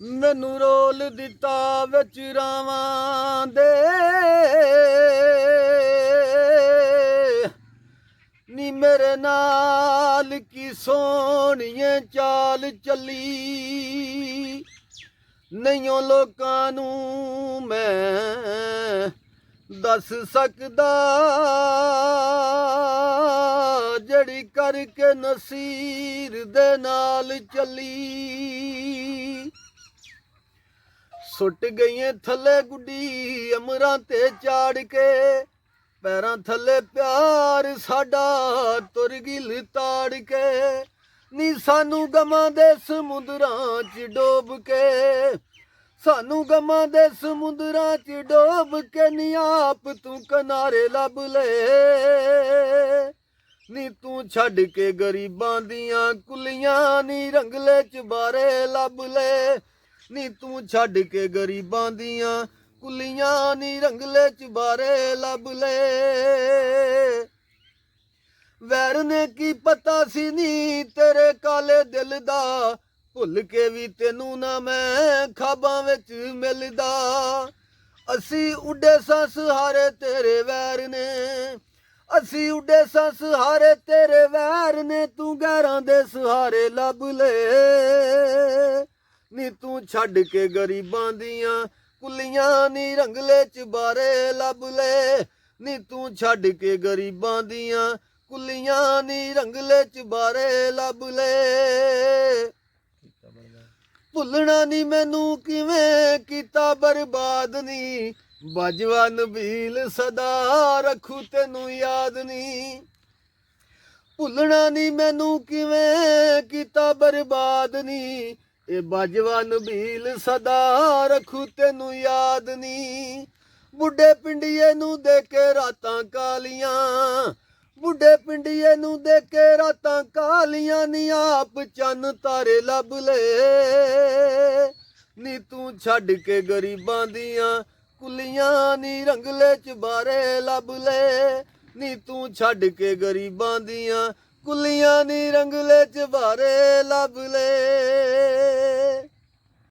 मैनू रोल दिता विच रावां दे नी मेरे नाल की सोहणिए चाल चली नहीं लोकां नू मैं दस सकदा जड़ी करके नसीर दे नाल चली सुट गई थले गुड्डी अमरां ते चाड़ के पैरां थले प्यार साडा तुर गिल ताड़ के नी सानू गमां दे समुंदरां च डोब के सानू गमां दे समुंदरां च डोब के नी आप तू किनारे लब ले नी तू छड़ के गरीबां दियां कुलियां नी रंगले च बारे लब ले नी तू छड़ के गरीबां दियां कुलियां नी रंगले च बारे लब ले वैर ने की पता सी नी तेरे काले दिल दा भुल के भी तेनू ना मैं खाबां विच मिलदा असी उड्डे सां सहारे तेरे वैर ने असी उड्डे सां सहारे तेरे वैर ने तू गैरां दे सहारे लब ले नी तू छड़ के गरीबां दियां कुलियां नी रंगले च बारे लब ले नी तू छड़ के गरीबां दियां कुलियां नी रंगले च बारे लब ले भुलना नी मैनू किवें कीता बर्बाद नी बाजवा नबील सदा रखू तेनू याद नी भुलना नी मैनू किवें कीता बर्बाद नी ए बाजवा नबील सदा रखू तेनू याद नी बुढ़े पिंडिये नू देके रातां कालियां बुढ़े पिंडिये नू देके रातां कालियां नी आप चन्न तारे लब ले नी तू छड़ के गरीबां दियां कुलियां नी रंगले च बारे लब ले नी तू छड़ के गरीबां दियां कुलियां नी रंगले च बारे लब ले।